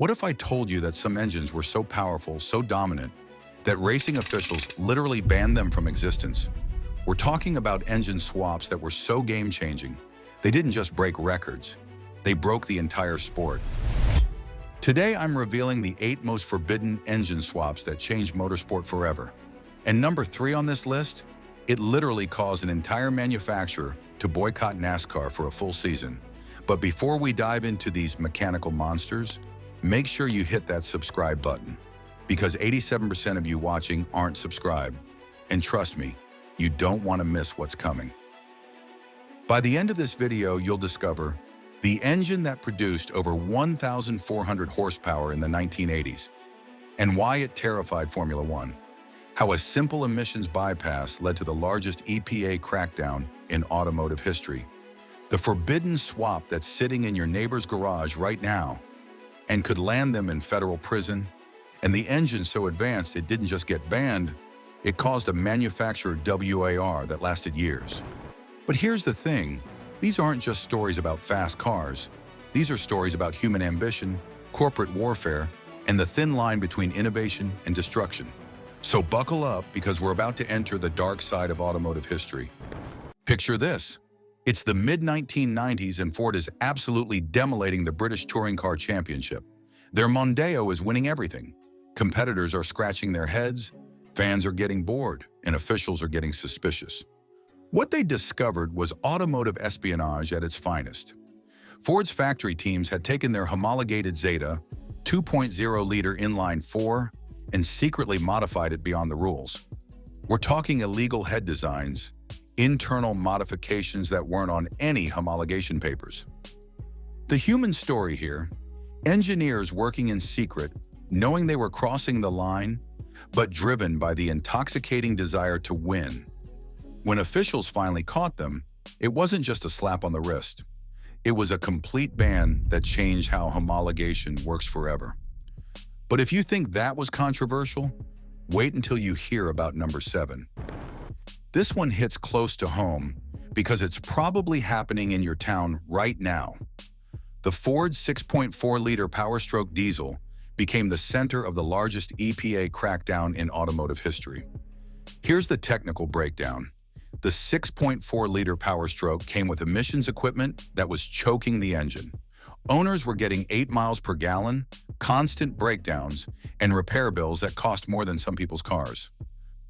What if I told you that some engines were so powerful, so dominant, that racing officials literally banned them from existence? We're talking about engine swaps that were so game-changing, they didn't just break records, they broke the entire sport. Today, I'm revealing the 8 most forbidden engine swaps that changed motorsport forever. And number 3 on this list, it literally caused an entire manufacturer to boycott NASCAR for a full season. But before we dive into these mechanical monsters, make sure you hit that subscribe button, because 87% of you watching aren't subscribed. And trust me, you don't want to miss what's coming. By the end of this video, you'll discover the engine that produced over 1,400 horsepower in the 1980s, and why it terrified Formula One, how a simple emissions bypass led to the largest EPA crackdown in automotive history, the forbidden swap that's sitting in your neighbor's garage right now and could land them in federal prison, and the engine so advanced it didn't just get banned, it caused a manufacturer WAR that lasted years. But here's the thing, these aren't just stories about fast cars. These are stories about human ambition, corporate warfare, and the thin line between innovation and destruction. So buckle up, because we're about to enter the dark side of automotive history. Picture this. It's the mid-1990s and Ford is absolutely demolating the British Touring Car Championship. Their Mondeo is winning everything. Competitors are scratching their heads, fans are getting bored, and officials are getting suspicious. What they discovered was automotive espionage at its finest. Ford's factory teams had taken their homologated Zeta 2.0-liter inline-4 and secretly modified it beyond the rules. We're talking illegal head designs, internal modifications that weren't on any homologation papers. The human story here, engineers working in secret, knowing they were crossing the line, but driven by the intoxicating desire to win. When officials finally caught them, it wasn't just a slap on the wrist. It was a complete ban that changed how homologation works forever. But if you think that was controversial, wait until you hear about number 7. This one hits close to home because it's probably happening in your town right now. The Ford 6.4-liter Power Stroke diesel became the center of the largest EPA crackdown in automotive history. Here's the technical breakdown. The 6.4-liter Power Stroke came with emissions equipment that was choking the engine. Owners were getting 8 miles per gallon, constant breakdowns, and repair bills that cost more than some people's cars.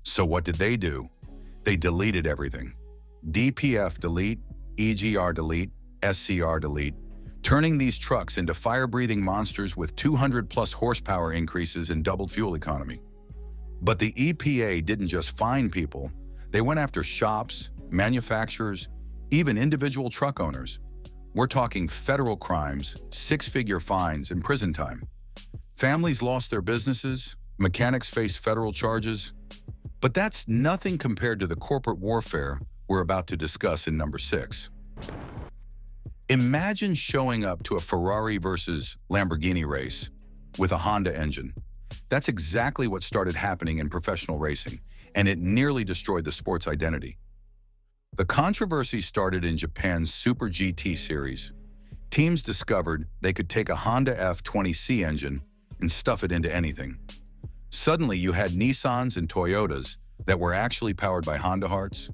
So what did they do? They deleted everything. DPF delete, EGR delete, SCR delete, turning these trucks into fire-breathing monsters with 200-plus horsepower increases and doubled fuel economy. But the EPA didn't just fine people. They went after shops, manufacturers, even individual truck owners. We're talking federal crimes, 6-figure fines, and prison time. Families lost their businesses, mechanics faced federal charges. But that's nothing compared to the corporate warfare we're about to discuss in number 6. Imagine showing up to a Ferrari versus Lamborghini race with a Honda engine. That's exactly what started happening in professional racing, and it nearly destroyed the sport's identity. The controversy started in Japan's Super GT series. Teams discovered they could take a Honda F20C engine and stuff it into anything. Suddenly, you had Nissans and Toyotas that were actually powered by Honda hearts.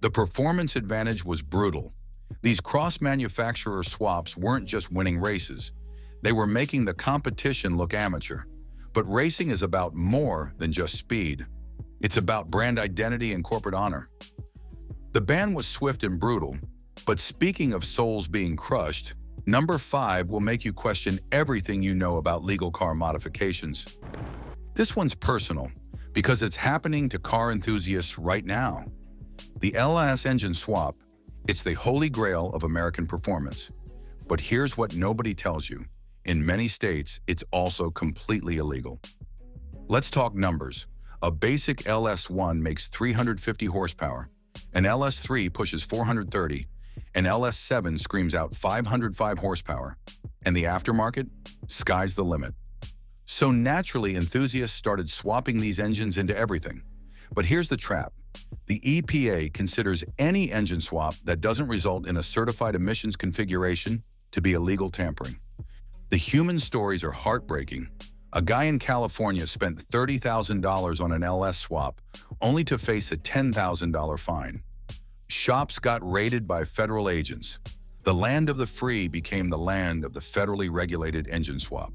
The performance advantage was brutal. These cross-manufacturer swaps weren't just winning races. They were making the competition look amateur. But racing is about more than just speed. It's about brand identity and corporate honor. The ban was swift and brutal, but speaking of souls being crushed, number 5 will make you question everything you know about legal car modifications. This one's personal, because it's happening to car enthusiasts right now. The LS engine swap, it's the holy grail of American performance. But here's what nobody tells you. In many states, it's also completely illegal. Let's talk numbers. A basic LS1 makes 350 horsepower. An LS3 pushes 430. An LS7 screams out 505 horsepower. And the aftermarket? Sky's the limit. So naturally, enthusiasts started swapping these engines into everything. But here's the trap. The EPA considers any engine swap that doesn't result in a certified emissions configuration to be illegal tampering. The human stories are heartbreaking. A guy in California spent $30,000 on an LS swap, only to face a $10,000 fine. Shops got raided by federal agents. The land of the free became the land of the federally regulated engine swap.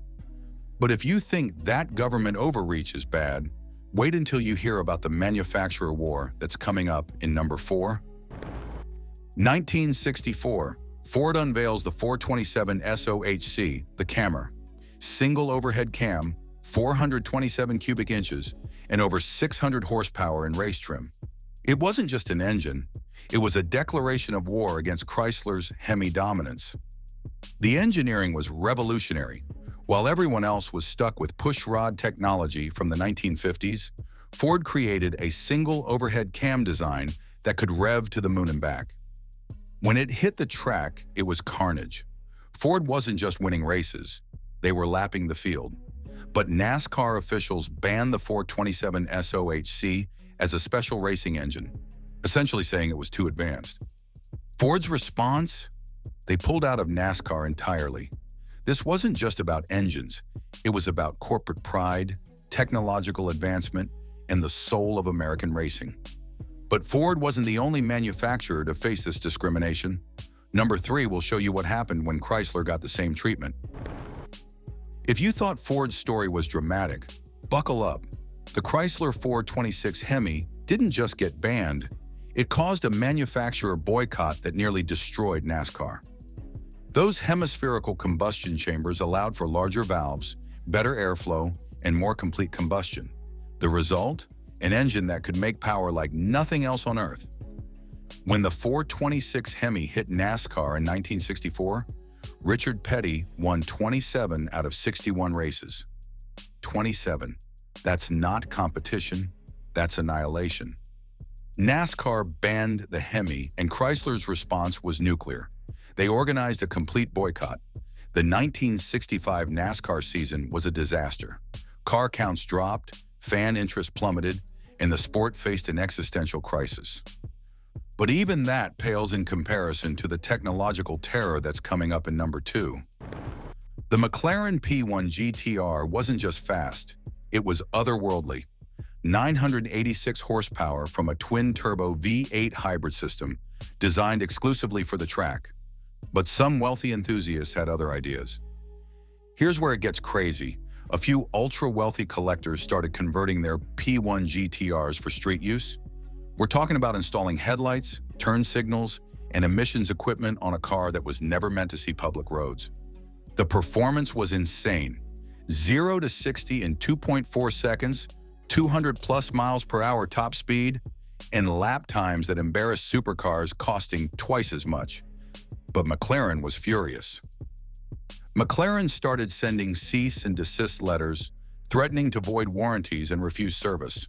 But if you think that government overreach is bad, wait until you hear about the manufacturer war that's coming up in number 4. 1964, Ford unveils the 427 SOHC, the Cammer. Single overhead cam, 427 cubic inches, and over 600 horsepower in race trim. It wasn't just an engine, it was a declaration of war against Chrysler's Hemi dominance. The engineering was revolutionary. While everyone else was stuck with pushrod technology from the 1950s, Ford created a single overhead cam design that could rev to the moon and back. When it hit the track, it was carnage. Ford wasn't just winning races, they were lapping the field. But NASCAR officials banned the 427 SOHC as a special racing engine, essentially saying it was too advanced. Ford's response? They pulled out of NASCAR entirely. This wasn't just about engines, it was about corporate pride, technological advancement, and the soul of American racing. But Ford wasn't the only manufacturer to face this discrimination. Number 3 will show you what happened when Chrysler got the same treatment. If you thought Ford's story was dramatic, buckle up. The Chrysler 426 Hemi didn't just get banned, it caused a manufacturer boycott that nearly destroyed NASCAR. Those hemispherical combustion chambers allowed for larger valves, better airflow, and more complete combustion. The result? An engine that could make power like nothing else on Earth. When the 426 Hemi hit NASCAR in 1964, Richard Petty won 27 out of 61 races. 27. That's not competition, that's annihilation. NASCAR banned the Hemi, and Chrysler's response was nuclear. They organized a complete boycott. The 1965 NASCAR season was a disaster. Car counts dropped, fan interest plummeted, and the sport faced an existential crisis. But even that pales in comparison to the technological terror that's coming up in number 2. The McLaren P1 GTR wasn't just fast, it was otherworldly. 986 horsepower from a twin-turbo V8 hybrid system designed exclusively for the track. But some wealthy enthusiasts had other ideas. Here's where it gets crazy. A few ultra-wealthy collectors started converting their P1 GTRs for street use. We're talking about installing headlights, turn signals, and emissions equipment on a car that was never meant to see public roads. The performance was insane. 0 to 60 in 2.4 seconds, 200+ miles per hour top speed, and lap times that embarrassed supercars costing twice as much. But McLaren was furious. McLaren started sending cease and desist letters, threatening to void warranties and refuse service.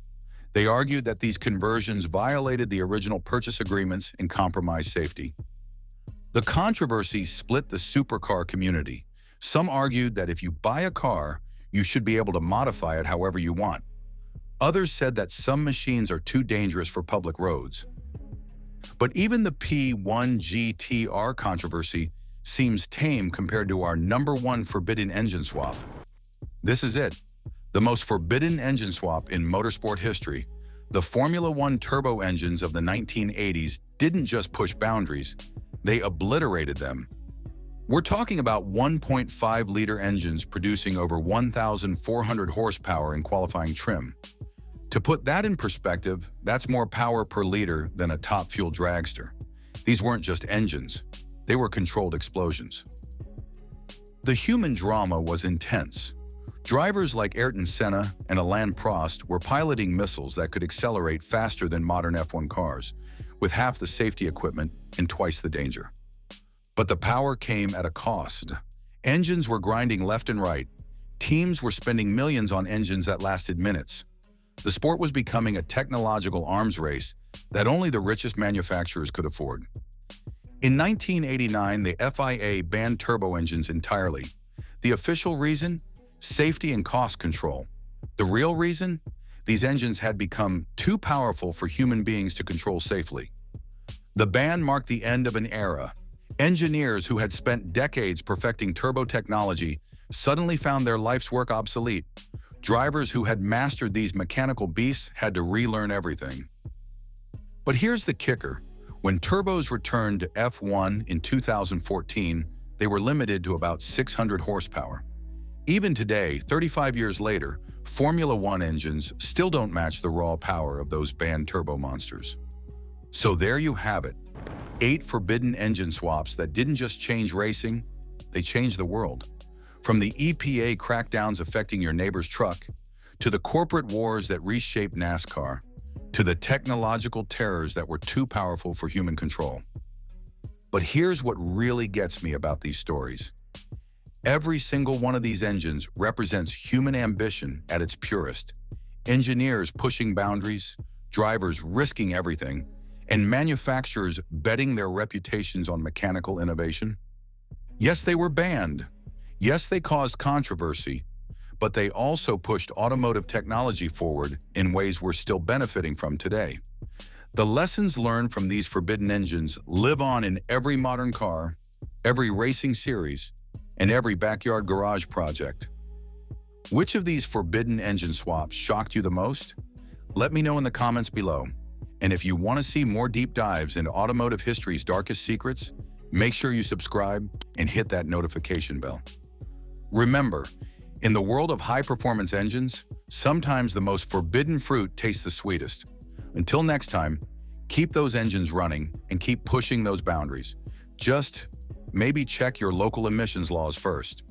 They argued that these conversions violated the original purchase agreements and compromised safety. The controversy split the supercar community. Some argued that if you buy a car, you should be able to modify it however you want. Others said that some machines are too dangerous for public roads. But even the P1 GTR controversy seems tame compared to our number 1 forbidden engine swap. This is it. The most forbidden engine swap in motorsport history. The Formula One turbo engines of the 1980s didn't just push boundaries, they obliterated them. We're talking about 1.5-liter engines producing over 1,400 horsepower in qualifying trim. To put that in perspective, that's more power per liter than a top fuel dragster. These weren't just engines, they were controlled explosions. The human drama was intense. Drivers like Ayrton Senna and Alain Prost were piloting missiles that could accelerate faster than modern F1 cars, with half the safety equipment and twice the danger. But the power came at a cost. Engines were grinding left and right. Teams were spending millions on engines that lasted minutes. The sport was becoming a technological arms race that only the richest manufacturers could afford. In 1989, the FIA banned turbo engines entirely. The official reason? Safety and cost control. The real reason? These engines had become too powerful for human beings to control safely. The ban marked the end of an era. Engineers who had spent decades perfecting turbo technology suddenly found their life's work obsolete. Drivers who had mastered these mechanical beasts had to relearn everything. But here's the kicker. When turbos returned to F1 in 2014, they were limited to about 600 horsepower. Even today, 35 years later, Formula One engines still don't match the raw power of those banned turbo monsters. So there you have it. 8 forbidden engine swaps that didn't just change racing, they changed the world. From the EPA crackdowns affecting your neighbor's truck, to the corporate wars that reshaped NASCAR, to the technological terrors that were too powerful for human control. But here's what really gets me about these stories. Every single one of these engines represents human ambition at its purest. Engineers pushing boundaries, drivers risking everything, and manufacturers betting their reputations on mechanical innovation. Yes, they were banned. Yes, they caused controversy, but they also pushed automotive technology forward in ways we're still benefiting from today. The lessons learned from these forbidden engines live on in every modern car, every racing series, and every backyard garage project. Which of these forbidden engine swaps shocked you the most? Let me know in the comments below. And if you want to see more deep dives into automotive history's darkest secrets, make sure you subscribe and hit that notification bell. Remember, in the world of high-performance engines, sometimes the most forbidden fruit tastes the sweetest. Until next time, keep those engines running and keep pushing those boundaries. Just maybe check your local emissions laws first.